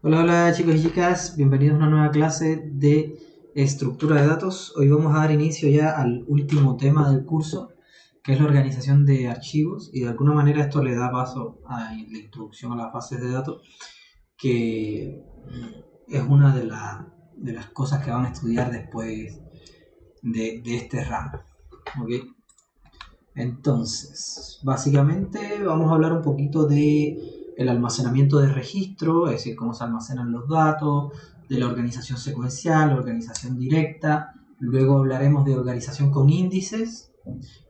Hola, hola chicos y chicas, bienvenidos a una nueva clase de estructura de datos. Hoy vamos a dar inicio ya al último tema del curso, que es la organización de archivos, y de alguna manera esto le da paso a la introducción a las bases de datos, que es una de las cosas que van a estudiar después de este ramo. ¿Okay? Entonces, básicamente vamos a hablar un poquito de el almacenamiento de registro, es decir, cómo se almacenan los datos, de la organización secuencial, la organización directa, luego hablaremos de organización con índices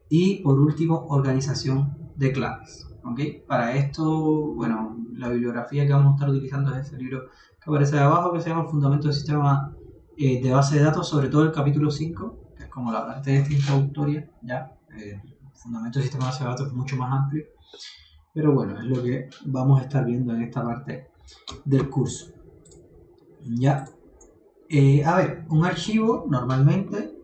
y por último organización de claves. ¿Okay? Para esto, bueno, la bibliografía que vamos a estar utilizando es ese libro que aparece de abajo, que se llama Fundamentos del Sistema de Base de Datos, sobre todo el capítulo 5, que es como la parte de esta introductoria, ¿ya? Fundamentos del Sistema de Base de Datos es mucho más amplio, pero bueno, es lo que vamos a estar viendo en esta parte del curso. ¿Ya? A ver, un archivo normalmente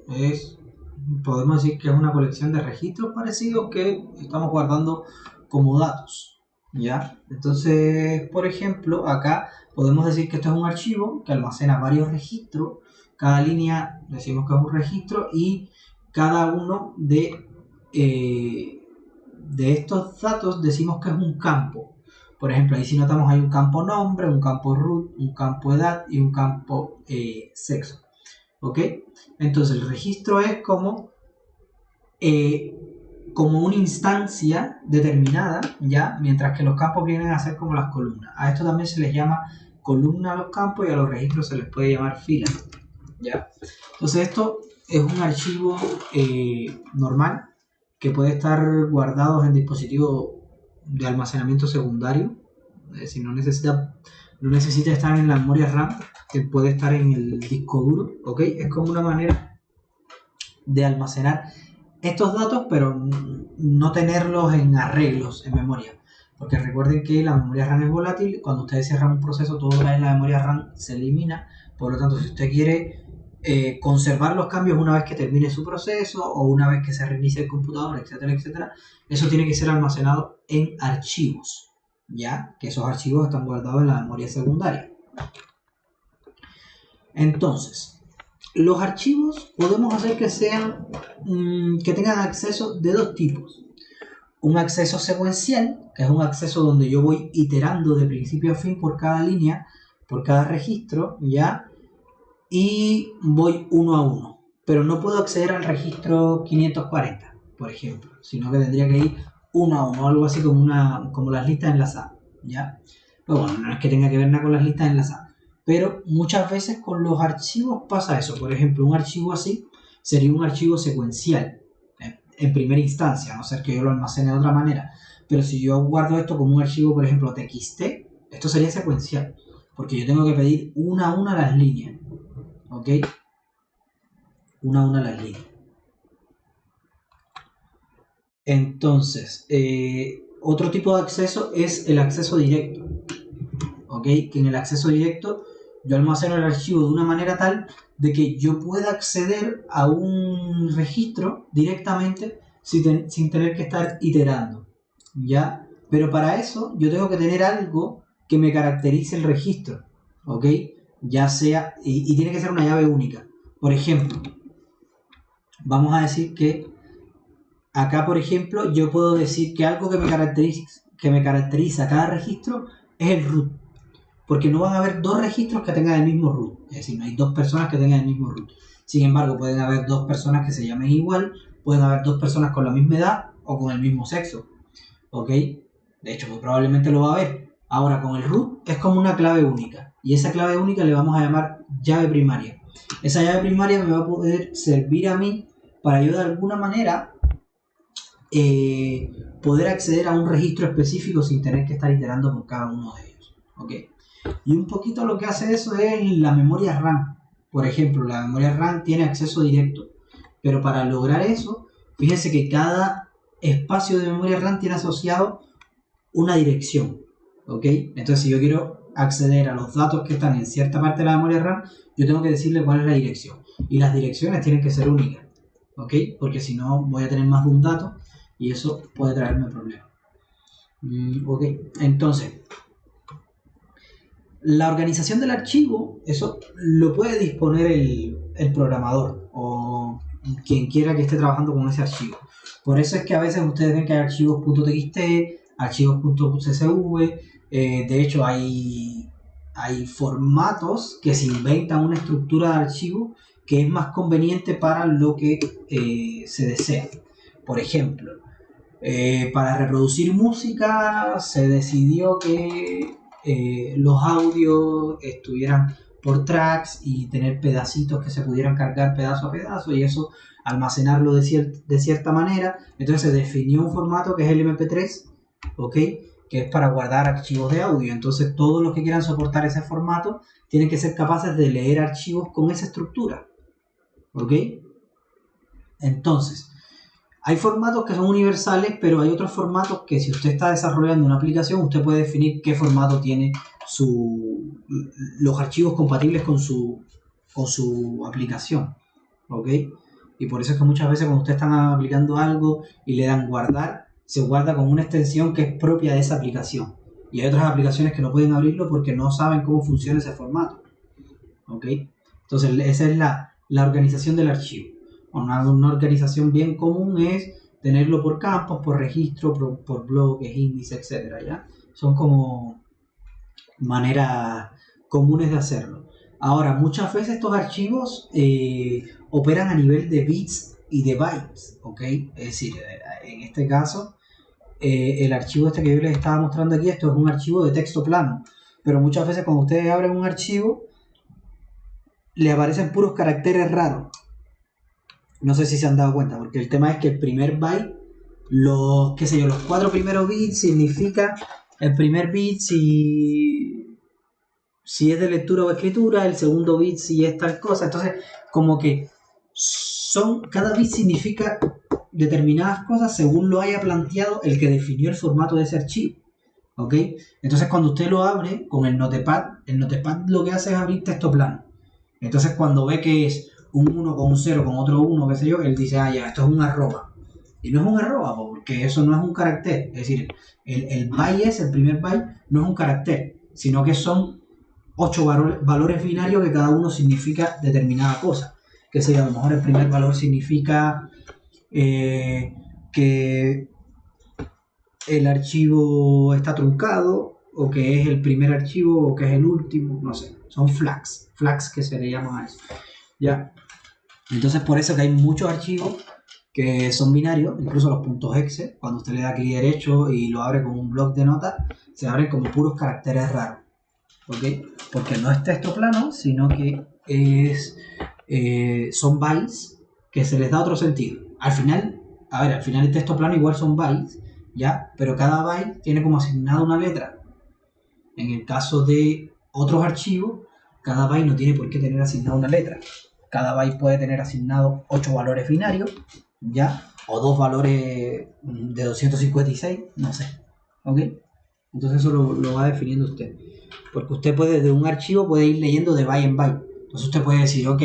podemos decir que es una colección de registros parecidos que estamos guardando como datos, ¿ya? Entonces, por ejemplo, acá podemos decir que esto es un archivo que almacena varios registros, cada línea decimos que es un registro y cada uno de estos datos decimos que es un campo. Por ejemplo, ahí si notamos hay un campo nombre, un campo root, un campo edad y un campo sexo. ¿Ok? Entonces el registro es como una instancia determinada, ¿ya? Mientras que los campos vienen a ser como las columnas. A esto también se les llama columna a los campos y a los registros se les puede llamar fila, ¿ya? Entonces esto es un archivo normal que puede estar guardado en dispositivos de almacenamiento secundario, es decir, no necesita estar en la memoria RAM, que puede estar en el disco duro, ¿ok? Es como una manera de almacenar estos datos, pero no tenerlos en arreglos en memoria. Porque recuerden que la memoria RAM es volátil, cuando ustedes cierran un proceso, todo lo que hay en la memoria RAM se elimina, por lo tanto, si usted quiere conservar los cambios una vez que termine su proceso o una vez que se reinicie el computador, etcétera, etcétera, eso tiene que ser almacenado en archivos, ya que esos archivos están guardados en la memoria secundaria. Entonces, los archivos podemos hacer que sean que tengan acceso de dos tipos. Un acceso secuencial, que es un acceso donde yo voy iterando de principio a fin por cada línea, por cada registro, ¿ya? Y voy uno a uno. Pero no puedo acceder al registro 540, por ejemplo, sino que tendría que ir uno a uno, algo así como las listas enlazadas, ¿ya? Pero bueno, no es que tenga que ver nada con las listas enlazadas. Pero muchas veces con los archivos pasa eso. Por ejemplo, un archivo así sería un archivo secuencial en primera instancia, a no ser que yo lo almacene de otra manera. Pero si yo guardo esto como un archivo, por ejemplo, txt, esto sería secuencial, porque yo tengo que pedir una a una las líneas. ¿Ok? Una a una las líneas. Entonces, otro tipo de acceso es el acceso directo. ¿Ok? Que en el acceso directo yo almaceno el archivo de una manera tal de que yo pueda acceder a un registro directamente sin tener que estar iterando, ¿ya? Pero para eso yo tengo que tener algo que me caracterice el registro, ¿ok? Ya sea, y tiene que ser una llave única. Por ejemplo, vamos a decir que acá, por ejemplo, yo puedo decir que algo que me caracteriza cada registro es el root. Porque no van a haber dos registros que tengan el mismo root. Es decir, no hay dos personas que tengan el mismo root. Sin embargo, pueden haber dos personas que se llamen igual, pueden haber dos personas con la misma edad o con el mismo sexo. ¿Ok? De hecho, muy probablemente lo va a haber. Ahora, con el root es como una clave única. Y esa clave única le vamos a llamar llave primaria. Esa llave primaria me va a poder servir a mí para yo de alguna manera poder acceder a un registro específico sin tener que estar iterando por cada uno de ellos. ¿Ok? Y un poquito lo que hace eso es la memoria RAM. Por ejemplo, la memoria RAM tiene acceso directo. Pero para lograr eso, fíjense que cada espacio de memoria RAM tiene asociado una dirección. ¿Ok? Entonces, si yo quiero acceder a los datos que están en cierta parte de la memoria RAM, yo tengo que decirle cuál es la dirección. Y las direcciones tienen que ser únicas. ¿Ok? Porque si no, voy a tener más de un dato y eso puede traerme problemas. Ok, entonces, La organización del archivo, eso lo puede disponer el programador o quien quiera que esté trabajando con ese archivo. Por eso es que a veces ustedes ven que hay archivos .txt, archivos .csv, de hecho hay formatos que se inventan una estructura de archivo que es más conveniente para lo que se desea. Por ejemplo, para reproducir música se decidió que los audios estuvieran por tracks y tener pedacitos que se pudieran cargar pedazo a pedazo y eso almacenarlo de cierta manera. Entonces se definió un formato que es el MP3, ¿ok? Que es para guardar archivos de audio. Entonces todos los que quieran soportar ese formato tienen que ser capaces de leer archivos con esa estructura, ¿ok? Entonces, hay formatos que son universales, pero hay otros formatos que si usted está desarrollando una aplicación, usted puede definir qué formato tiene los archivos compatibles con su aplicación, ¿ok? Y por eso es que muchas veces cuando usted está aplicando algo y le dan guardar, se guarda con una extensión que es propia de esa aplicación. Y hay otras aplicaciones que no pueden abrirlo porque no saben cómo funciona ese formato, ¿ok? Entonces esa es la organización del archivo. Una organización bien común es tenerlo por campos, por registro, por bloques, índices, etc. ¿Ya? Son como maneras comunes de hacerlo. Ahora, muchas veces estos archivos operan a nivel de bits y de bytes, ¿ok? Es decir, en este caso, el archivo este que yo les estaba mostrando aquí, esto es un archivo de texto plano, pero muchas veces cuando ustedes abren un archivo, le aparecen puros caracteres raros. No sé si se han dado cuenta, porque el tema es que el primer byte, los 4 primeros bits significa el primer bit si es de lectura o escritura, el segundo bit si es tal cosa. Entonces, como que cada bit significa determinadas cosas según lo haya planteado el que definió el formato de ese archivo. ¿Ok? Entonces, cuando usted lo abre con el Notepad lo que hace es abrir texto plano. Entonces, cuando ve que es un 1 con un 0 con otro 1, qué sé yo, él dice, ya, esto es un arroba. Y no es un arroba, porque eso no es un carácter. Es decir, el byte el primer byte, no es un carácter, sino que son 8 valores binarios que cada uno significa determinada cosa. Que sea, a lo mejor el primer valor significa que el archivo está truncado, o que es el primer archivo, o que es el último, no sé. Son flags que se le llaman a eso. ¿Ya? Entonces por eso que hay muchos archivos que son binarios, incluso los puntos .exe, cuando usted le da clic derecho y lo abre como un bloc de notas, se abren como puros caracteres raros, ¿ok? Porque no es texto plano, sino que son bytes que se les da otro sentido. Al final el texto plano igual son bytes, ¿ya? Pero cada byte tiene como asignada una letra. En el caso de otros archivos, cada byte no tiene por qué tener asignada una letra. Cada byte puede tener asignado 8 valores binarios, ¿ya? O 2 valores de 256, no sé, ¿ok? Entonces eso lo va definiendo usted. Porque usted de un archivo puede ir leyendo de byte en byte. Entonces usted puede decir, ok,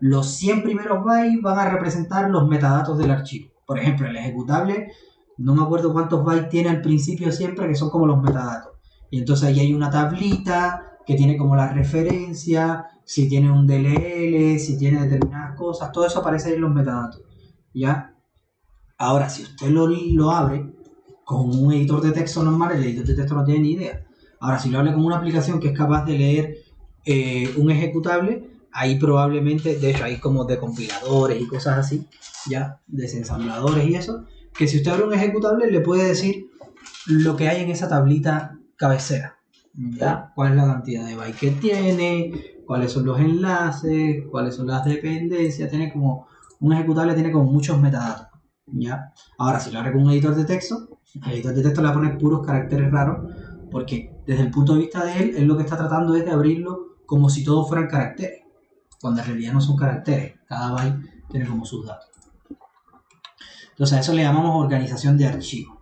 los 100 primeros bytes van a representar los metadatos del archivo. Por ejemplo, el ejecutable, no me acuerdo cuántos bytes tiene al principio siempre, que son como los metadatos. Y entonces ahí hay una tablita que tiene como la referencia, si tiene un DLL, si tiene determinadas cosas, todo eso aparece ahí en los metadatos, ¿ya? Ahora, si usted lo abre con un editor de texto normal, el editor de texto no tiene ni idea. Ahora, si lo abre con una aplicación que es capaz de leer un ejecutable, ahí probablemente, de hecho hay como de compiladores y cosas así, ya, desensambladores y eso, que si usted abre un ejecutable le puede decir lo que hay en esa tablita cabecera, ¿ya? Cuál es la cantidad de bytes que tiene, cuáles son los enlaces, cuáles son las dependencias, tiene como un ejecutable tiene como muchos metadatos, ¿ya? Ahora, si lo abre con un editor de texto, el editor de texto le va a poner puros caracteres raros, porque desde el punto de vista de él lo que está tratando es de abrirlo como si todos fueran caracteres, cuando en realidad no son caracteres, cada byte tiene como sus datos. Entonces a eso le llamamos organización de archivos,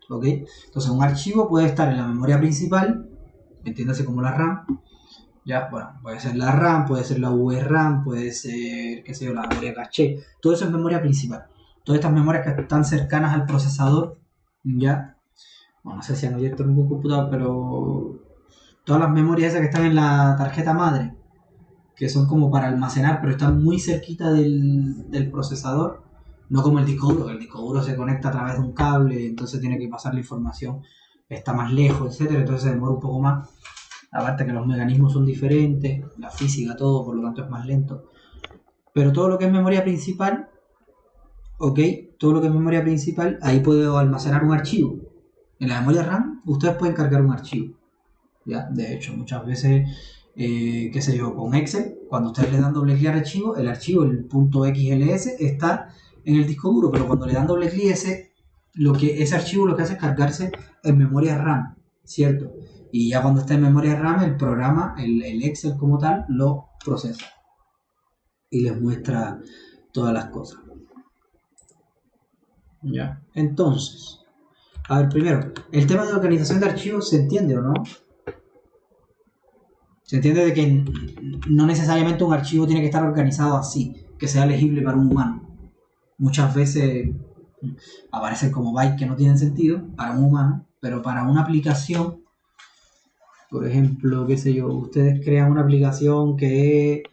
¿ok? Entonces un archivo puede estar en la memoria principal, entiéndase como la RAM, ya, bueno, puede ser la RAM, puede ser la VRAM, puede ser, qué sé yo, la memoria caché, todo eso es memoria principal. Todas estas memorias que están cercanas al procesador, ya, bueno, no sé si han abierto en un computador, pero todas las memorias esas que están en la tarjeta madre, que son como para almacenar, pero están muy cerquita del procesador, no como el disco duro, que el disco duro se conecta a través de un cable, entonces tiene que pasar la información, está más lejos, etcétera, entonces se demora un poco más. Aparte que los mecanismos son diferentes, la física, todo, por lo tanto es más lento. Pero todo lo que es memoria principal, ok, todo lo que es memoria principal, ahí puedo almacenar un archivo. En la memoria RAM, ustedes pueden cargar un archivo. ¿Ya? De hecho, muchas veces, qué sé yo, con Excel, cuando ustedes le dan doble clic al archivo, el .xls está en el disco duro, pero cuando le dan doble clic ese archivo lo que hace es cargarse en memoria RAM, ¿cierto? Y ya cuando está en memoria RAM, el programa, el Excel como tal, lo procesa y les muestra todas las cosas. ¿Ya? Entonces, a ver, primero, el tema de organización de archivos, ¿se entiende o no? Se entiende de que no necesariamente un archivo tiene que estar organizado así, que sea legible para un humano. Muchas veces aparecen como bytes que no tienen sentido para un humano, pero para una aplicación, por ejemplo, qué sé yo, ustedes crean una aplicación que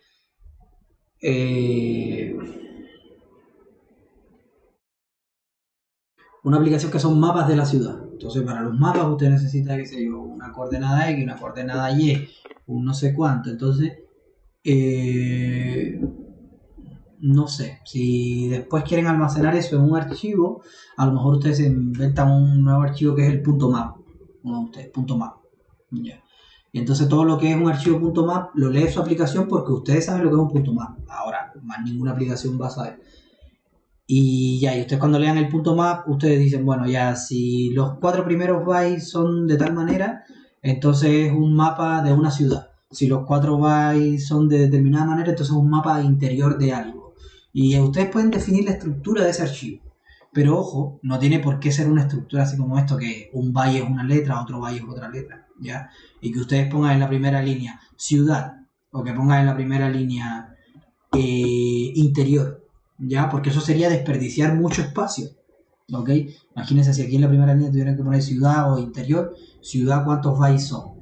una aplicación que son mapas de la ciudad. Entonces, para los mapas usted necesita, qué sé yo, una coordenada X, una coordenada Y, un no sé cuánto. Entonces, no sé, si después quieren almacenar eso en un archivo, a lo mejor ustedes inventan un nuevo archivo que es el .map. No, ustedes, .map. Ya. Y entonces todo lo que es un archivo .map lo lee su aplicación porque ustedes saben lo que es un .map. Ahora, más ninguna aplicación va a saber. Y ya, y ustedes cuando lean el .map, ustedes dicen, bueno, ya, si los 4 primeros bytes son de tal manera, entonces es un mapa de una ciudad. Si los 4 bytes son de determinada manera, entonces es un mapa interior de algo. Y ustedes pueden definir la estructura de ese archivo. Pero ojo, no tiene por qué ser una estructura así como esto, que un byte es una letra, otro byte es otra letra, ¿ya? Y que ustedes pongan en la primera línea ciudad, o que pongan en la primera línea interior, ¿ya? Porque eso sería desperdiciar mucho espacio, ¿ok? Imagínense si aquí en la primera línea tuvieran que poner ciudad o interior, ciudad, ¿cuántos bytes son?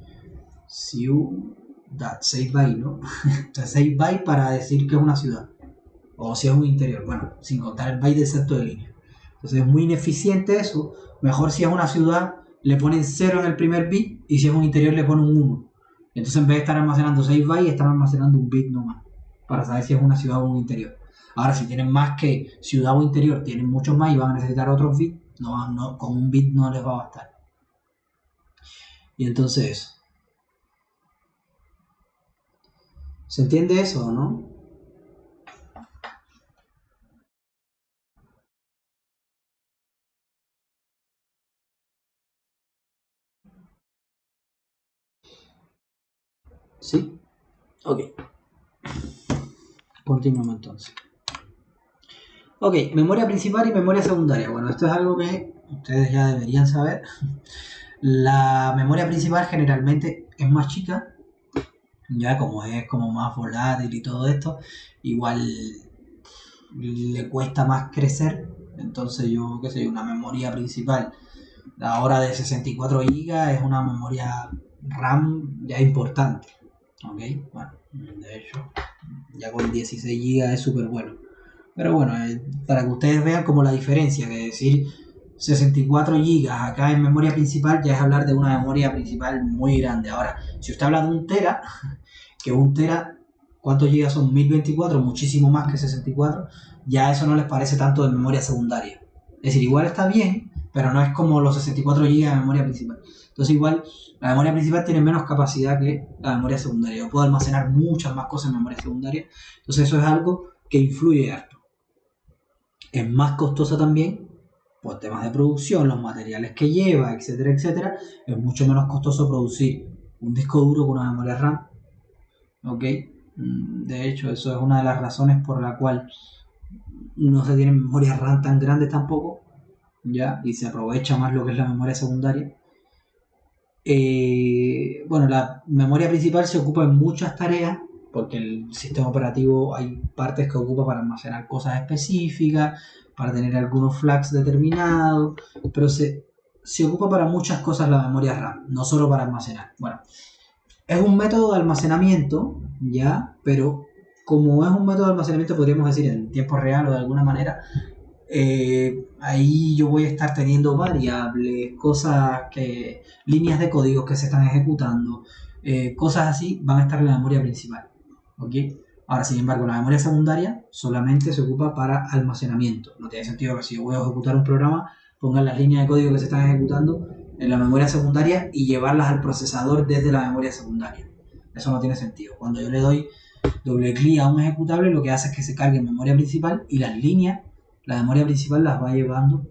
Ciudad, 6 bytes, ¿no? Entonces 6 bytes para decir que es una ciudad, o si es un interior, bueno, sin contar el byte de excepto de línea. Entonces es muy ineficiente eso, mejor si es una ciudad le ponen 0 en el primer bit y si es un interior le ponen un 1. Entonces en vez de estar almacenando 6 bytes, están almacenando un bit nomás, para saber si es una ciudad o un interior. Ahora, si tienen más que ciudad o interior, tienen muchos más y van a necesitar otros bits, no, con un bit no les va a bastar. Y entonces, ¿se entiende eso o no? ¿Sí? Ok. Continuamos entonces. Ok, memoria principal y memoria secundaria. Bueno, esto es algo que ustedes ya deberían saber. La memoria principal generalmente es más chica, ya como es como más volátil y todo esto, igual le cuesta más crecer. Entonces yo, qué sé, una memoria principal ahora de 64 GB es una memoria RAM ya importante. Ok, bueno, de hecho, ya con 16 GB es súper bueno. Pero bueno, para que ustedes vean como la diferencia, que decir 64 GB acá en memoria principal ya es hablar de una memoria principal muy grande. Ahora, si usted habla de un tera, que un tera, ¿cuántos gigas son? 1024, muchísimo más que 64, ya eso no les parece tanto de memoria secundaria. Es decir, igual está bien, pero no es como los 64 GB de memoria principal. Entonces igual la memoria principal tiene menos capacidad que la memoria secundaria. Yo puedo almacenar muchas más cosas en memoria secundaria. Entonces eso es algo que influye harto. Es más costosa también por temas de producción, los materiales que lleva, etcétera, etcétera. Es mucho menos costoso producir un disco duro con una memoria RAM. ¿Ok? De hecho, eso es una de las razones por la cual no se tienen memorias RAM tan grandes tampoco, ¿ya? Y se aprovecha más lo que es la memoria secundaria. Bueno, la memoria principal se ocupa en muchas tareas, porque el sistema operativo hay partes que ocupa para almacenar cosas específicas, para tener algunos flags determinados, pero se ocupa para muchas cosas la memoria RAM, no solo para almacenar. Bueno, Es un método de almacenamiento, ¿ya? Pero como es un método de almacenamiento, podríamos decir en tiempo real o de alguna manera, ahí yo voy a estar teniendo variables, cosas que, líneas de código que se están ejecutando, cosas así van a estar en la memoria principal, ¿ok? Ahora, sin embargo, la memoria secundaria solamente se ocupa para almacenamiento. No tiene sentido que si yo voy a ejecutar un programa, ponga las líneas de código que se están ejecutando en la memoria secundaria y llevarlas al procesador desde la memoria secundaria. Eso no tiene sentido. Cuando yo le doy doble clic a un ejecutable, lo que hace es que se cargue en memoria principal y las líneas, la memoria principal las va llevando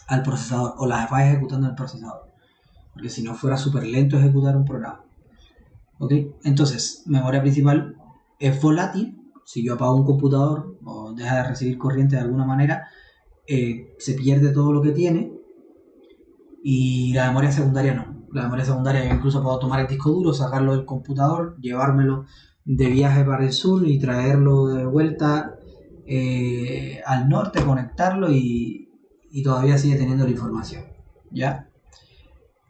al procesador o las va ejecutando en el procesador. Porque si no fuera súper lento ejecutar un programa. ¿Ok? Entonces, memoria principal es volátil. Si yo apago un computador o deja de recibir corriente de alguna manera, se pierde todo lo que tiene. Y la memoria secundaria no. La memoria secundaria yo incluso puedo tomar el disco duro, sacarlo del computador, llevármelo de viaje para el sur y traerlo de vuelta al norte, conectarlo y todavía sigue teniendo la información. ¿Ya?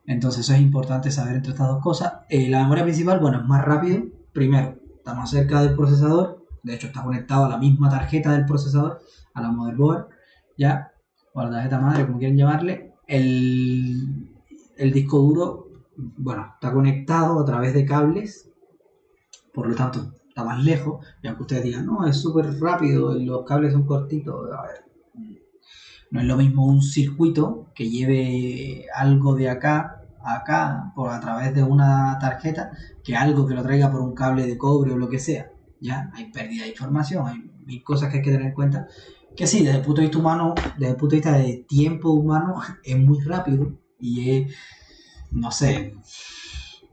Entonces eso es importante saber entre estas dos cosas. La memoria principal, bueno, es más rápido. Primero, está más cerca del procesador. De hecho, está conectado a la misma tarjeta del procesador, a la motherboard, ¿ya? O a la tarjeta madre, como quieren llamarle. El disco duro, bueno, está conectado a través de cables, por lo tanto, está más lejos. Y aunque ustedes digan, no, es súper rápido, los cables son cortitos, a ver, no es lo mismo un circuito que lleve algo de acá a acá por a través de una tarjeta que algo que lo traiga por un cable de cobre o lo que sea. Ya hay pérdida de información, hay mil cosas que hay que tener en cuenta. Que sí, desde el punto de vista humano, desde el punto de vista de tiempo humano, es muy rápido y es, no sé,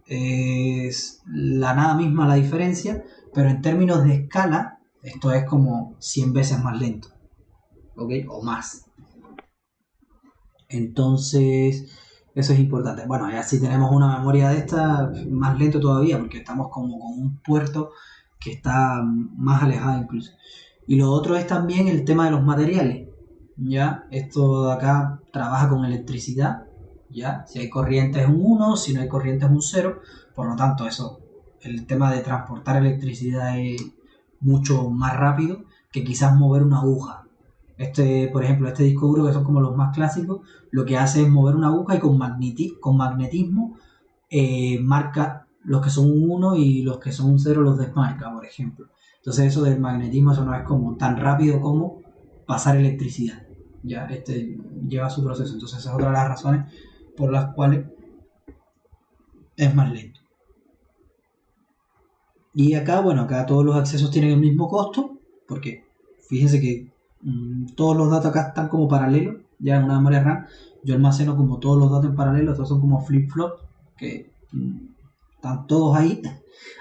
es la nada misma la diferencia, pero en términos de escala, esto es como 100 veces más lento, ¿ok? O más. Entonces, eso es importante. Bueno, ya si tenemos una memoria de esta, más lento todavía, porque estamos como con un puerto que está más alejado incluso. Y lo otro es también el tema de los materiales. ¿Ya? Esto de acá trabaja con electricidad. ¿Ya? Si hay corriente es un 1, si no hay corriente es un 0. Por lo tanto, eso, el tema de transportar electricidad es mucho más rápido que quizás mover una aguja. Por ejemplo, este disco duro, que son como los más clásicos, lo que hace es mover una aguja y con magnetismo marca los que son un 1 y los que son un 0 los desmarca, por ejemplo. Entonces eso del magnetismo, eso no es como tan rápido como pasar electricidad. Ya, lleva su proceso. Entonces esa es otra de las razones por las cuales es más lento. Y acá, bueno, acá todos los accesos tienen el mismo costo, porque fíjense que todos los datos acá están como paralelos, ya en una memoria RAM. Yo almaceno como todos los datos en paralelo, estos son como flip-flop, que están todos ahí.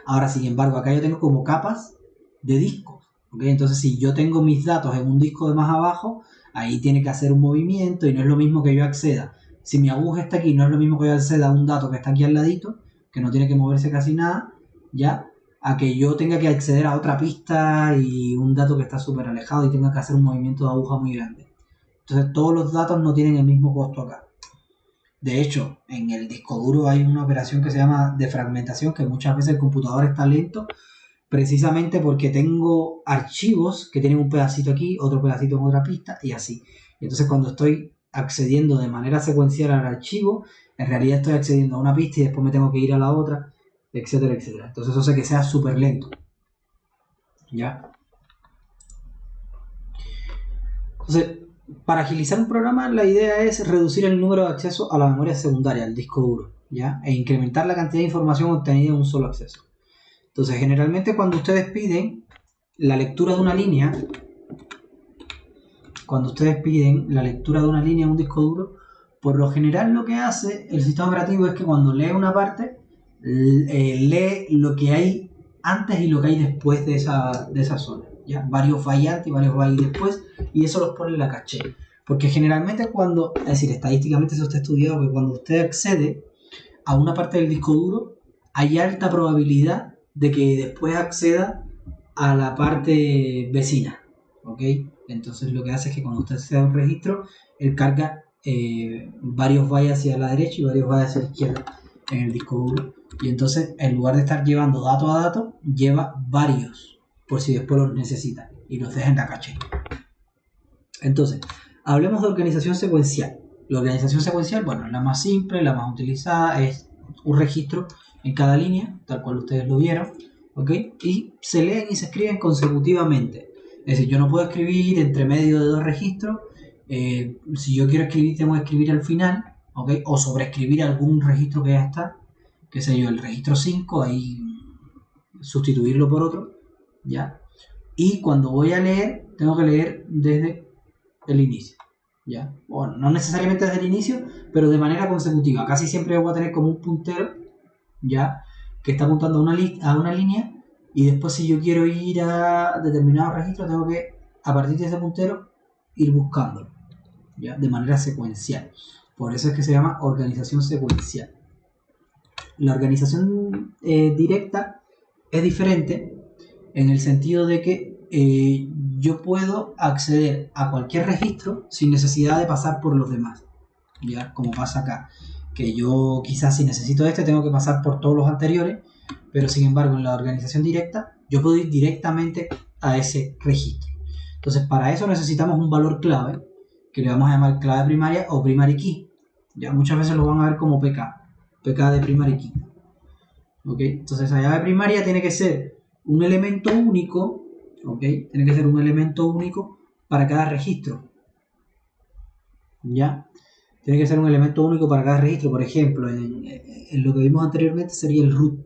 Ahora, sin embargo, acá yo tengo como capas de discos, ¿ok? Entonces, si yo tengo mis datos en un disco de más abajo, ahí tiene que hacer un movimiento y no es lo mismo que yo acceda. Si mi aguja está aquí, no es lo mismo que yo acceda a un dato que está aquí al ladito, que no tiene que moverse casi nada, ¿ya? A que yo tenga que acceder a otra pista y un dato que está súper alejado y tenga que hacer un movimiento de aguja muy grande. Entonces todos los datos no tienen el mismo costo acá. De hecho, en el disco duro hay una operación que se llama defragmentación, que muchas veces el computador está lento precisamente porque tengo archivos que tienen un pedacito aquí, otro pedacito en otra pista y así. Y entonces cuando estoy accediendo de manera secuencial al archivo, en realidad estoy accediendo a una pista y después me tengo que ir a la otra, etcétera, etcétera. Entonces eso hace que sea súper lento. ¿Ya? Entonces, para agilizar un programa, la idea es reducir el número de accesos a la memoria secundaria, al disco duro, ¿ya? E incrementar la cantidad de información obtenida en un solo acceso. Entonces, generalmente cuando ustedes piden la lectura de una línea, en un disco duro, por lo general lo que hace el sistema operativo es que cuando lee una parte, lee lo que hay antes y lo que hay después de esa zona. ¿Ya? Varios bytes antes y varios bytes después, y eso los pone en la caché. Porque generalmente es decir, estadísticamente eso está estudiado, que cuando usted accede a una parte del disco duro, hay alta probabilidad de que después acceda a la parte vecina. ¿Ok? Entonces lo que hace es que cuando usted accede a un registro, él carga varios bytes hacia la derecha y varios bytes hacia la izquierda en el disco duro Y entonces, en lugar de estar llevando dato a dato, lleva varios, por si después los necesita y los deja en la caché. Entonces, hablemos de organización secuencial. La organización secuencial, bueno, es la más simple, la más utilizada, es un registro en cada línea, tal cual ustedes lo vieron, ¿ok? Y se leen y se escriben consecutivamente. Es decir, yo no puedo escribir entre medio de dos registros. Si yo quiero escribir, tengo que escribir al final, ¿ok? O sobreescribir algún registro que ya está, qué sé yo, el registro 5, ahí sustituirlo por otro, ¿ya? Y cuando voy a leer, tengo que leer desde el inicio, ¿ya? Bueno, no necesariamente desde el inicio, pero de manera consecutiva. Casi siempre voy a tener como un puntero, ¿ya? Que está apuntando a una línea, y después si yo quiero ir a determinado registro, tengo que, a partir de ese puntero, ir buscándolo, ¿ya? De manera secuencial. Por eso es que se llama organización secuencial. La organización directa es diferente en el sentido de que yo puedo acceder a cualquier registro sin necesidad de pasar por los demás, ¿ya? Como pasa acá, que yo quizás si necesito este tengo que pasar por todos los anteriores, pero sin embargo en la organización directa yo puedo ir directamente a ese registro. Entonces para eso necesitamos un valor clave que le vamos a llamar clave primaria o primary key. Ya muchas veces lo van a ver como PK de primary key. ¿Ok? Entonces la llave primaria tiene que ser un elemento único, ¿ok? Tiene que ser un elemento único para cada registro, ¿ya? Tiene que ser un elemento único para cada registro. Por ejemplo, en lo que vimos anteriormente sería el root,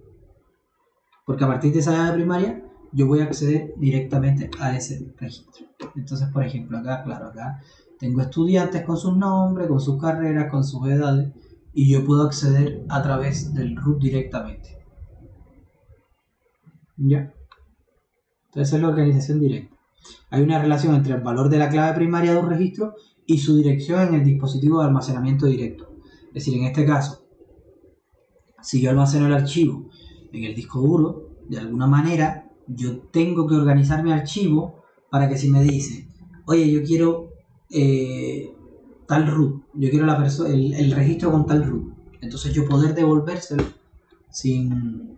porque a partir de esa llave primaria yo voy a acceder directamente a ese registro. Entonces, por ejemplo, acá, claro, acá tengo estudiantes con sus nombres, con sus carreras, con sus edades, y yo puedo acceder a través del root directamente. ¿Ya? Entonces es la organización directa. Hay una relación entre el valor de la clave primaria de un registro y su dirección en el dispositivo de almacenamiento directo. Es decir, en este caso, si yo almaceno el archivo en el disco duro, de alguna manera, yo tengo que organizar mi archivo para que si me dice, oye, yo quiero tal root, yo quiero el registro con tal root, entonces yo poder devolvérselo sin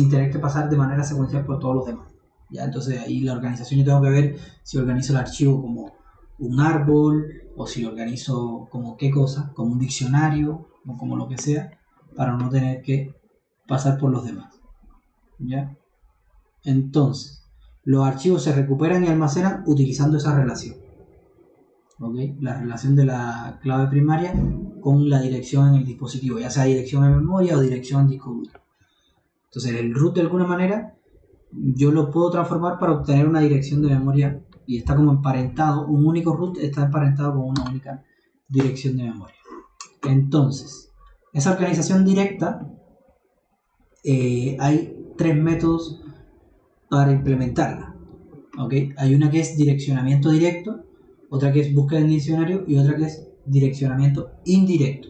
tener que pasar de manera secuencial por todos los demás. ¿Ya? Entonces ahí la organización yo tengo que ver si organizo el archivo como un árbol o si lo organizo como qué cosa, como un diccionario o como lo que sea, para no tener que pasar por los demás. ¿Ya? Entonces, los archivos se recuperan y almacenan utilizando esa relación. ¿Okay? La relación de la clave primaria con la dirección en el dispositivo, ya sea dirección en memoria o dirección en disco duro. Entonces el root de alguna manera yo lo puedo transformar para obtener una dirección de memoria y está como emparentado, un único root está emparentado con una única dirección de memoria. Entonces, esa organización directa, hay tres métodos para implementarla. ¿Okay? Hay una que es direccionamiento directo, otra que es búsqueda en diccionario y otra que es direccionamiento indirecto.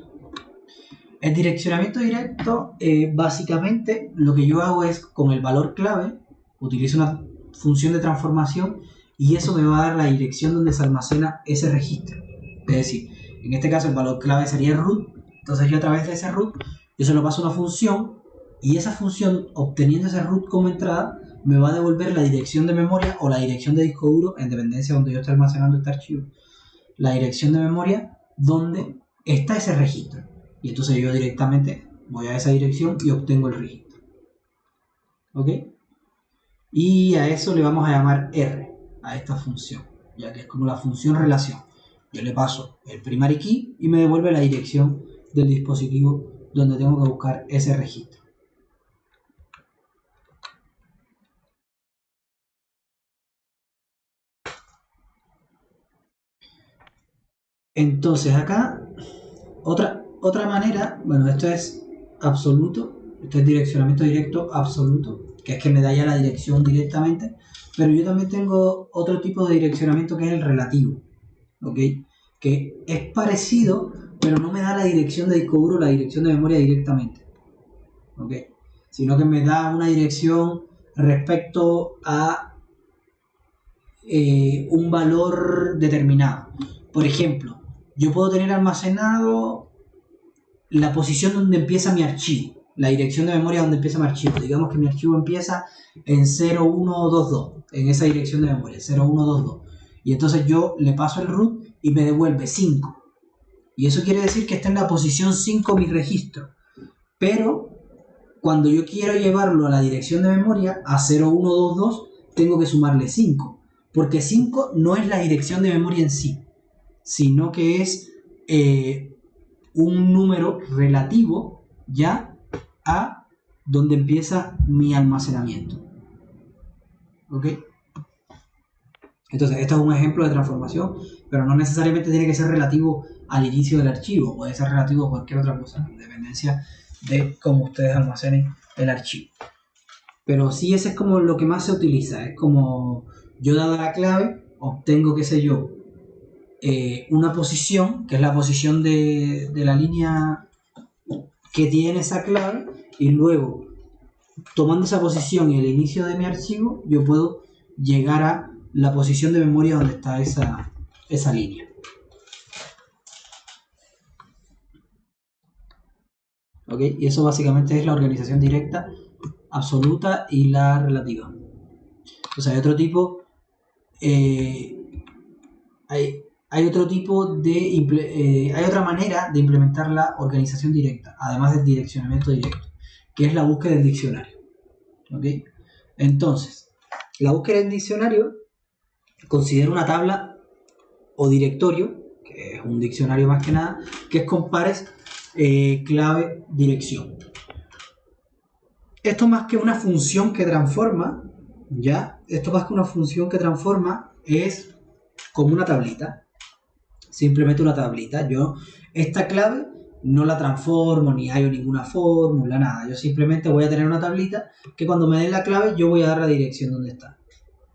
El direccionamiento directo, básicamente lo que yo hago es con el valor clave, utilizo una función de transformación y eso me va a dar la dirección donde se almacena ese registro. Es decir, en este caso el valor clave sería el root, entonces yo a través de ese root, yo se lo paso a una función y esa función, obteniendo ese root como entrada, me va a devolver la dirección de memoria o la dirección de disco duro, en dependencia de donde yo esté almacenando este archivo, la dirección de memoria donde está ese registro. Y entonces yo directamente voy a esa dirección y obtengo el registro. ¿Ok? Y a eso le vamos a llamar R, a esta función, ya que es como la función relación. Yo le paso el primary key y me devuelve la dirección del dispositivo donde tengo que buscar ese registro. Entonces acá, otra manera, bueno, esto es absoluto, esto es direccionamiento directo absoluto, que es que me da ya la dirección directamente, pero yo también tengo otro tipo de direccionamiento que es el relativo, ¿ok? Que es parecido, pero no me da la dirección de disco duro, la dirección de memoria directamente, ¿ok? Sino que me da una dirección respecto a un valor determinado. Por ejemplo, yo puedo tener almacenado la posición donde empieza mi archivo, la dirección de memoria donde empieza mi archivo. Digamos que mi archivo empieza en 0122, en esa dirección de memoria, 0122. Y entonces yo le paso el root y me devuelve 5. Y eso quiere decir que está en la posición 5 mi registro. Pero cuando yo quiero llevarlo a la dirección de memoria, a 0122, tengo que sumarle 5. Porque 5 no es la dirección de memoria en sí, sino que es un número relativo ya a donde empieza mi almacenamiento. ¿Ok? Entonces, esto es un ejemplo de transformación, pero no necesariamente tiene que ser relativo al inicio del archivo, puede ser relativo a cualquier otra cosa, en dependencia de cómo ustedes almacenen el archivo. Pero sí, ese es como lo que más se utiliza, es como yo dada la clave, obtengo, qué sé yo, una posición, que es la posición de la línea que tiene esa clave, y luego, tomando esa posición y el inicio de mi archivo, yo puedo llegar a la posición de memoria donde está esa línea. ¿Ok? Y eso básicamente es la organización directa, absoluta y la relativa. O sea, hay otro tipo, hay otro tipo de, hay otra manera de implementar la organización directa, además del direccionamiento directo, que es la búsqueda del diccionario. ¿Ok? Entonces, la búsqueda del diccionario considera una tabla o directorio, que es un diccionario más que nada, que es con pares clave dirección. Esto más que una función que transforma, es como una tablita, simplemente una tablita. Yo esta clave no la transformo, ni hallo ninguna fórmula, nada. Yo simplemente voy a tener una tablita que cuando me den la clave yo voy a dar la dirección donde está.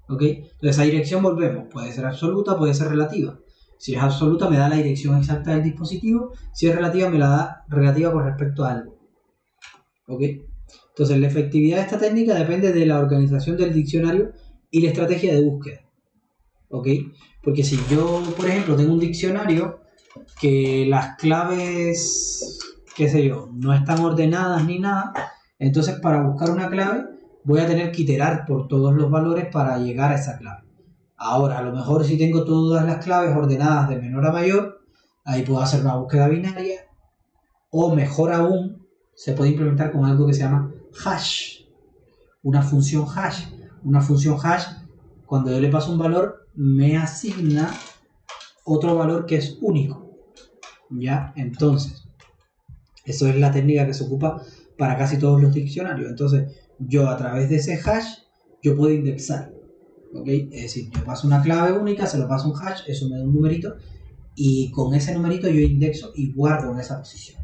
¿Ok? Entonces esa dirección, volvemos, puede ser absoluta, puede ser relativa. Si es absoluta me da la dirección exacta del dispositivo, si es relativa me la da relativa con respecto a algo. ¿Ok? Entonces la efectividad de esta técnica depende de la organización del diccionario y la estrategia de búsqueda. ¿Ok? Porque si yo, por ejemplo, tengo un diccionario que las claves, qué sé yo, no están ordenadas ni nada, entonces para buscar una clave voy a tener que iterar por todos los valores para llegar a esa clave. Ahora, a lo mejor si tengo todas las claves ordenadas de menor a mayor, ahí puedo hacer una búsqueda binaria, o mejor aún, se puede implementar con algo que se llama hash, una función hash. Una función hash, cuando yo le paso un valor, me asigna otro valor que es único. ¿Ya? Entonces, eso es la técnica que se ocupa para casi todos los diccionarios. Entonces, yo a través de ese hash, yo puedo indexar. ¿Ok? Es decir, yo paso una clave única, se lo paso un hash, eso me da un numerito, y con ese numerito yo indexo y guardo en esa posición.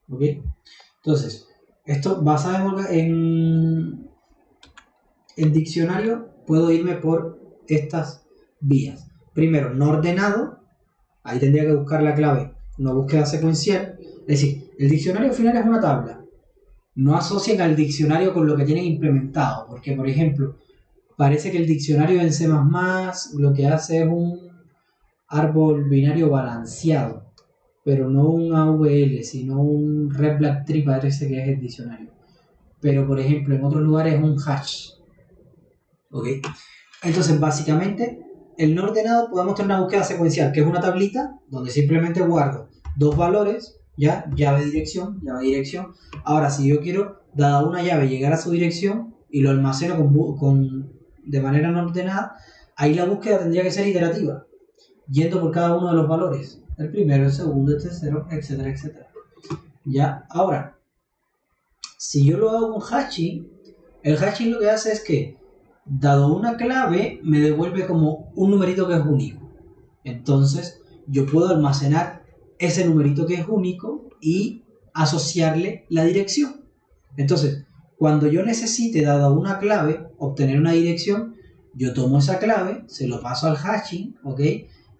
¿Ok? Entonces, esto basado en diccionario, puedo irme por estas vías. Primero, no ordenado, ahí tendría que buscar la clave, una búsqueda secuencial. Es decir, el diccionario al final es una tabla. No asocien al diccionario con lo que tienen implementado, porque por ejemplo, parece que el diccionario en C++ lo que hace es un árbol binario balanceado, pero no un AVL, sino un Red Black Tree, parece que es el diccionario. Pero por ejemplo, en otros lugares es un hash. ¿Ok? Entonces, básicamente, el no ordenado podemos tener una búsqueda secuencial, que es una tablita donde simplemente guardo dos valores, ya, llave dirección. Ahora, si yo quiero, dada una llave, llegar a su dirección y lo almaceno de manera no ordenada, ahí la búsqueda tendría que ser iterativa, yendo por cada uno de los valores. El primero, el segundo, el tercero, etcétera, etcétera. Ya, ahora, si yo lo hago con hashing, el hashing lo que hace es que, dado una clave, me devuelve como un numerito que es único. Entonces, yo puedo almacenar ese numerito que es único y asociarle la dirección. Entonces, cuando yo necesite, dado una clave, obtener una dirección, yo tomo esa clave, se lo paso al hashing, ¿ok?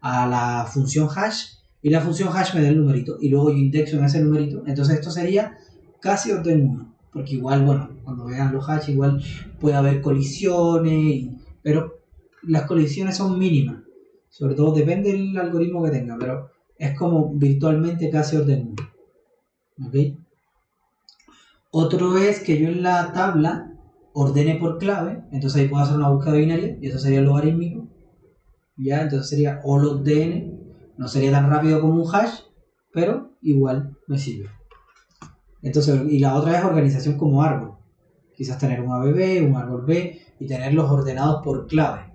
A la función hash, y la función hash me da el numerito, y luego yo indexo en ese numerito. Entonces, esto sería casi orden 1. Porque igual, bueno, cuando vean los hash, igual puede haber colisiones, pero las colisiones son mínimas. Sobre todo depende del algoritmo que tenga, pero es como virtualmente casi orden 1. ¿Ok? Otro es que yo en la tabla ordene por clave, entonces ahí puedo hacer una búsqueda binaria y eso sería logarítmico. Ya, entonces sería o log de n, no sería tan rápido como un hash, pero igual me sirve. Entonces, y la otra es organización como árbol. Quizás tener un ABB, un árbol B y tenerlos ordenados por clave.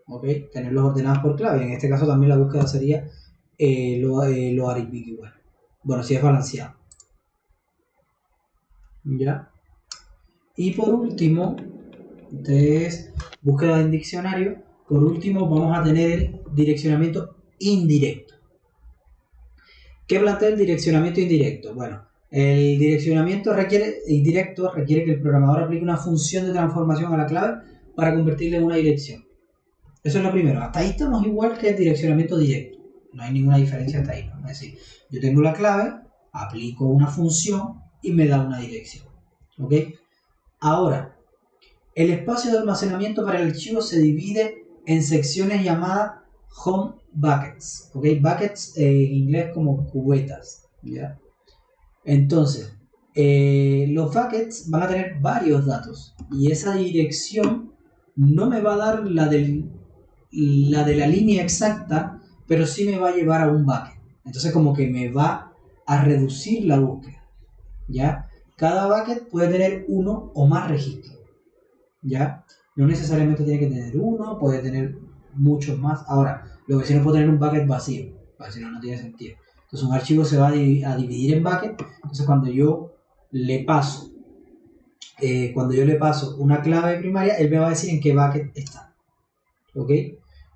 ¿Ok? Tenerlos ordenados por clave. En este caso también la búsqueda sería logarítmica igual. Bueno, si es balanceado. ¿Ya? Y por último, entonces, búsqueda en diccionario. Por último, vamos a tener el direccionamiento indirecto. ¿Qué plantea el direccionamiento indirecto? Bueno, el direccionamiento indirecto requiere que el programador aplique una función de transformación a la clave para convertirla en una dirección. Eso es lo primero. Hasta ahí estamos igual que el direccionamiento directo. No hay ninguna diferencia hasta ahí, ¿no? Es decir, yo tengo la clave, aplico una función y me da una dirección. ¿Ok? Ahora, el espacio de almacenamiento para el archivo se divide en secciones llamadas home buckets. ¿Ok? Buckets en inglés como cubetas. ¿Ya? Entonces, los buckets van a tener varios datos y esa dirección no me va a dar la de la línea exacta, pero sí me va a llevar a un bucket. Entonces como que me va a reducir la búsqueda, ¿ya? Cada bucket puede tener uno o más registros, ¿ya? No necesariamente tiene que tener uno, puede tener muchos más. Ahora, lo que sí no puede tener un bucket vacío, porque si no, no tiene sentido. Entonces un archivo se va a dividir en buckets. Entonces cuando yo le paso una clave primaria, él me va a decir en qué bucket está. ¿Ok?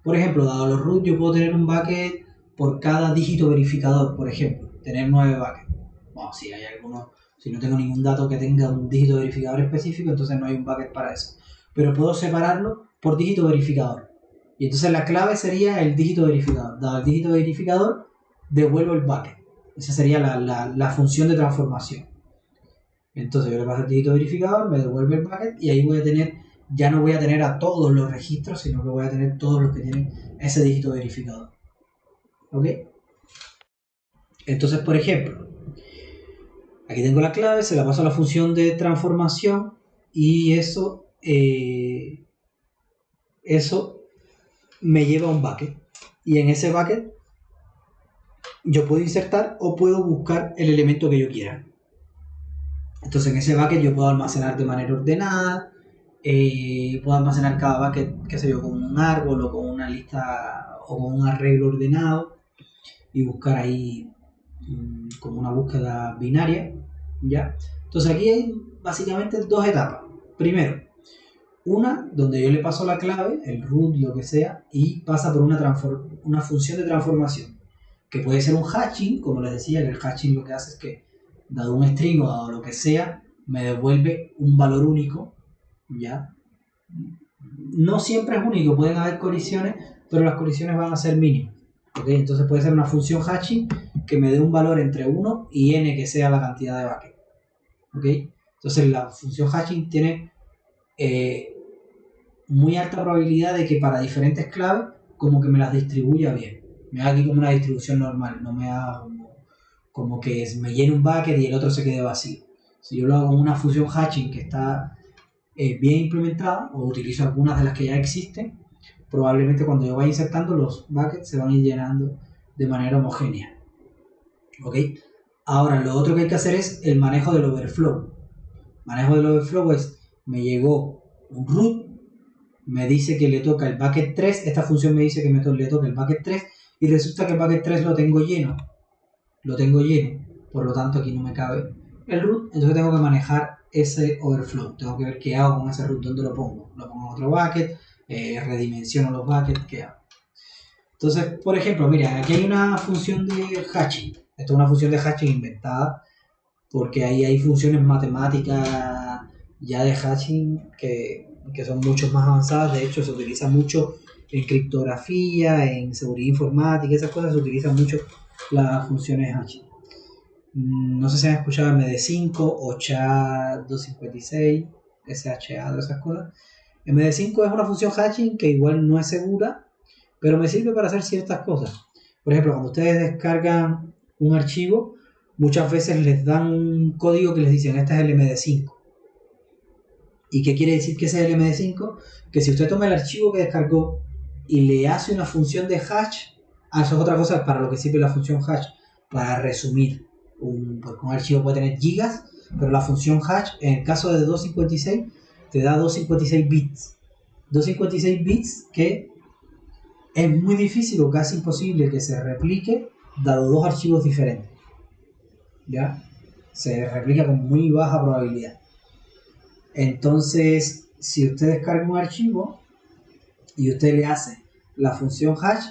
Por ejemplo, dado los root, yo puedo tener un bucket por cada dígito verificador, por ejemplo, tener 9 buckets. Bueno, si hay alguno, si no tengo ningún dato que tenga un dígito verificador específico, entonces no hay un bucket para eso. Pero puedo separarlo por dígito verificador. Y entonces la clave sería el dígito verificador. Dado el dígito verificador, devuelvo el bucket. Esa sería la función de transformación. Entonces yo le paso el dígito verificador, me devuelve el bucket y ahí voy a tener, ya no voy a tener a todos los registros, sino que voy a tener todos los que tienen ese dígito verificador. ¿Ok? Entonces, por ejemplo, aquí tengo la clave, se la paso a la función de transformación y eso me lleva a un bucket. Y en ese bucket yo puedo insertar o puedo buscar el elemento que yo quiera. Entonces en ese bucket yo puedo almacenar de manera ordenada, puedo almacenar cada bucket, qué sé yo, con un árbol o con una lista o con un arreglo ordenado y buscar ahí como una búsqueda binaria, ¿ya? Entonces aquí hay básicamente dos etapas. Primero, una donde yo le paso la clave, el root, lo que sea, y pasa por una función de transformación, que puede ser un hatching, como les decía, que el hatching lo que hace es que, dado un string o dado lo que sea, me devuelve un valor único, ¿ya? No siempre es único, pueden haber colisiones, pero las colisiones van a ser mínimas, ¿ok? Entonces puede ser una función hatching que me dé un valor entre 1 y n, que sea la cantidad de buckets, ¿ok? Entonces la función hatching tiene muy alta probabilidad de que para diferentes claves como que me las distribuya bien. Me haga aquí como una distribución normal, no me haga como que me llene un bucket y el otro se quede vacío. Si yo lo hago con una función hatching que está bien implementada o utilizo algunas de las que ya existen, probablemente cuando yo vaya insertando los buckets se van a ir llenando de manera homogénea. ¿Ok? Ahora lo otro que hay que hacer es el manejo del overflow. Manejo del overflow es, me llegó un root, me dice que le toca el bucket 3, esta función me dice que le toca el bucket 3 y resulta que el bucket 3 lo tengo lleno, por lo tanto aquí no me cabe el root, entonces tengo que manejar ese overflow, tengo que ver qué hago con ese root, dónde lo pongo en otro bucket, redimensiono los buckets, qué hago. Entonces, por ejemplo, mira, aquí hay una función de hatching, esta es una función de hatching inventada porque ahí hay funciones matemáticas ya de hatching que son mucho más avanzadas. De hecho, se utiliza mucho en criptografía, en seguridad informática, esas cosas se utilizan mucho las funciones de hatching. No sé si han escuchado MD5 o SHA-256, SHA, todas esas cosas. MD5 es una función hatching que igual no es segura, pero me sirve para hacer ciertas cosas. Por ejemplo, cuando ustedes descargan un archivo, muchas veces les dan un código que les dicen, este es el MD5. ¿Y qué quiere decir que ese es el MD5? Que si usted toma el archivo que descargó y le hace una función de hash, eso es otra cosa para lo que sirve la función hash, para resumir. Porque un archivo puede tener gigas, pero la función hash, en el caso de 256, te da 256 bits. 256 bits que es muy difícil o casi imposible que se replique dado dos archivos diferentes. ¿Ya? Se replica con muy baja probabilidad. Entonces, si usted descarga un archivo y usted le hace la función hash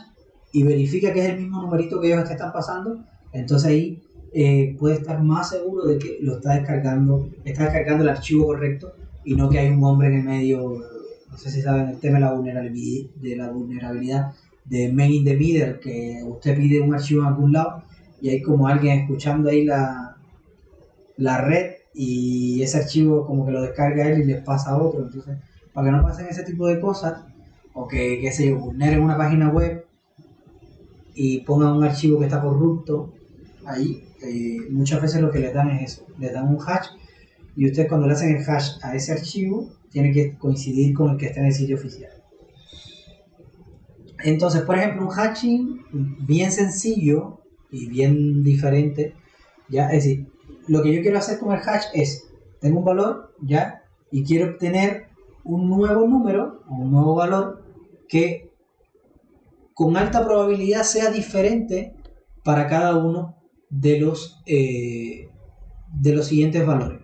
y verifica que es el mismo numerito que ellos te están pasando, entonces ahí puede estar más seguro de que lo está descargando el archivo correcto y no que hay un hombre en el medio. No sé si saben el tema de la vulnerabilidad de man in the middle, que usted pide un archivo en algún lado y hay como alguien escuchando ahí la red y ese archivo como que lo descarga él y les pasa a otro. Entonces, para que no pasen ese tipo de cosas, o que, qué sé yo, vulneren una página web y pongan un archivo que está corrupto ahí, muchas veces lo que les dan es eso, les dan un hash y ustedes cuando le hacen el hash a ese archivo tiene que coincidir con el que está en el sitio oficial. Entonces, por ejemplo, un hashing bien sencillo y bien diferente, ya, es decir, lo que yo quiero hacer con el hash es, tengo un valor, ya, y quiero obtener un nuevo número, o un nuevo valor, que con alta probabilidad sea diferente para cada uno de los siguientes valores.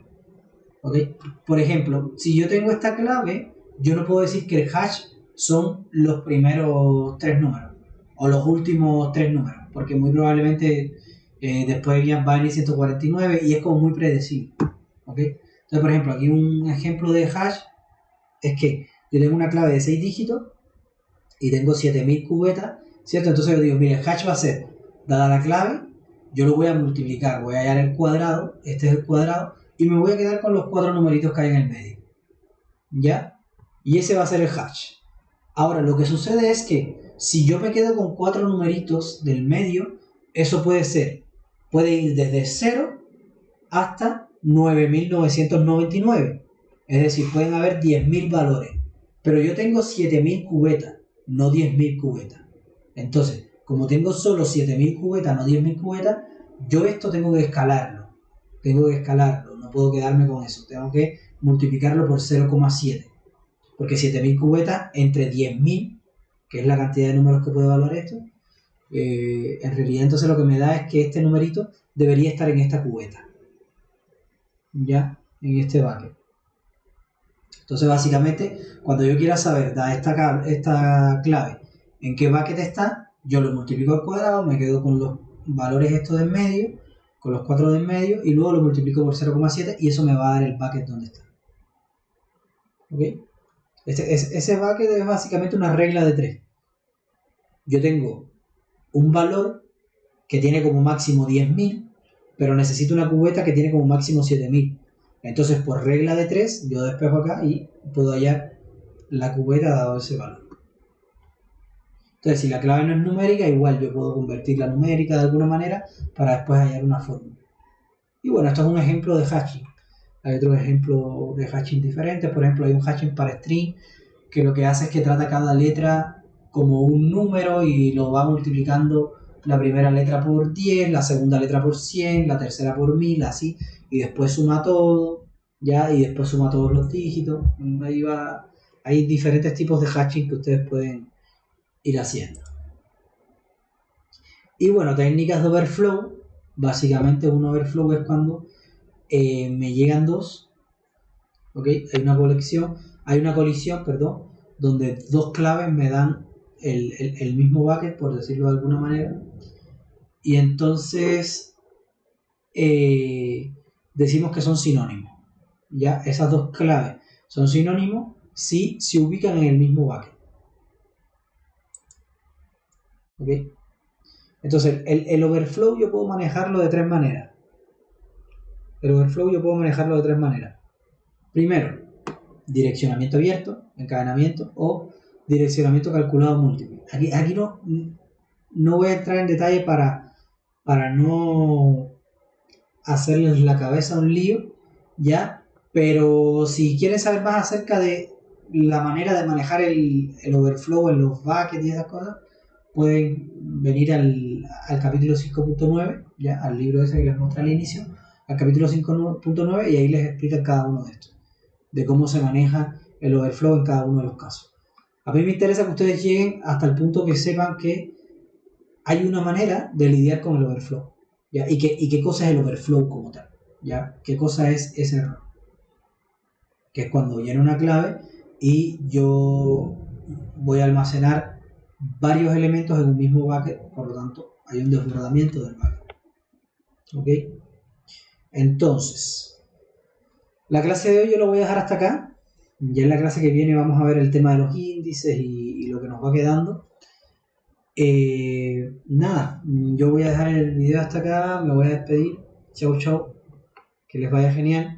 ¿Okay? Por ejemplo, si yo tengo esta clave, yo no puedo decir que el hash son los primeros 3 números o los últimos 3 números, porque muy probablemente después va a venir 149 y es como muy predecible. ¿Okay? Entonces, por ejemplo, aquí un ejemplo de hash es que yo tengo una clave de 6 dígitos y tengo 7000 cubetas, ¿cierto? Entonces yo digo, mire, el hash va a ser, dada la clave, yo lo voy a multiplicar, voy a hallar el cuadrado, este es el cuadrado, y me voy a quedar con los 4 numeritos que hay en el medio. ¿Ya? Y ese va a ser el hash. Ahora, lo que sucede es que si yo me quedo con 4 numeritos del medio, eso puede ir desde 0 hasta 9999. Es decir, pueden haber 10.000 valores. Pero yo tengo 7.000 cubetas, no 10.000 cubetas. Entonces, como tengo solo 7.000 cubetas, no 10.000 cubetas, yo esto tengo que escalarlo. No puedo quedarme con eso. Tengo que multiplicarlo por 0,7. Porque 7.000 cubetas entre 10.000, que es la cantidad de números que puede valorar esto, en realidad entonces lo que me da es que este numerito debería estar en esta cubeta. Ya, en este bucket. Entonces básicamente, cuando yo quiera saber, da esta clave, en qué bucket está, yo lo multiplico al cuadrado, me quedo con los valores estos de en medio, con los 4 de en medio, y luego lo multiplico por 0,7 y eso me va a dar el bucket donde está. ¿Ok? Ese bucket es básicamente una regla de 3. Yo tengo un valor que tiene como máximo 10.000, pero necesito una cubeta que tiene como máximo 7.000. Entonces, por regla de 3, yo despejo acá y puedo hallar la cubeta dado ese valor. Entonces, si la clave no es numérica, igual yo puedo convertirla a numérica de alguna manera para después hallar una fórmula. Y bueno, esto es un ejemplo de hashing. Hay otros ejemplos de hashing diferentes. Por ejemplo, hay un hashing para string que lo que hace es que trata cada letra como un número y lo va multiplicando la primera letra por 10, la segunda letra por 100, la tercera por 1000, así, y después suma todo, ya, y después suma todos los dígitos. Ahí va. Hay diferentes tipos de hashing que ustedes pueden ir haciendo. Y bueno, técnicas de overflow. Básicamente un overflow es cuando me llegan dos, ¿ok? Hay una colisión, donde dos claves me dan el mismo bucket, por decirlo de alguna manera. Y entonces decimos que son sinónimos. ¿Ya? Esas dos claves son sinónimos si se ubican en el mismo bucket. ¿Ok? Entonces, el overflow yo puedo manejarlo de tres maneras. Primero, direccionamiento abierto, encadenamiento o direccionamiento calculado múltiple. Aquí no voy a entrar en detalle para no hacerles la cabeza un lío, ¿ya? Pero si quieren saber más acerca de la manera de manejar el overflow en los buckets y esas cosas, pueden venir al capítulo 5.9, ¿ya? Al libro ese que les mostré al inicio, al capítulo 5.9, y ahí les explica cada uno de estos, de cómo se maneja el overflow en cada uno de los casos. A mí me interesa que ustedes lleguen hasta el punto que sepan que hay una manera de lidiar con el overflow, ¿ya? Y qué cosa es el overflow como tal, ¿ya? ¿Qué cosa es ese error? Que es cuando lleno una clave y yo voy a almacenar varios elementos en un mismo bucket, por lo tanto hay un desbordamiento del bucket. ¿Ok? Entonces, la clase de hoy yo lo voy a dejar hasta acá. Ya en la clase que viene vamos a ver el tema de los índices y lo que nos va quedando. Nada, yo voy a dejar el video hasta acá, me voy a despedir. Chau, chau, que les vaya genial.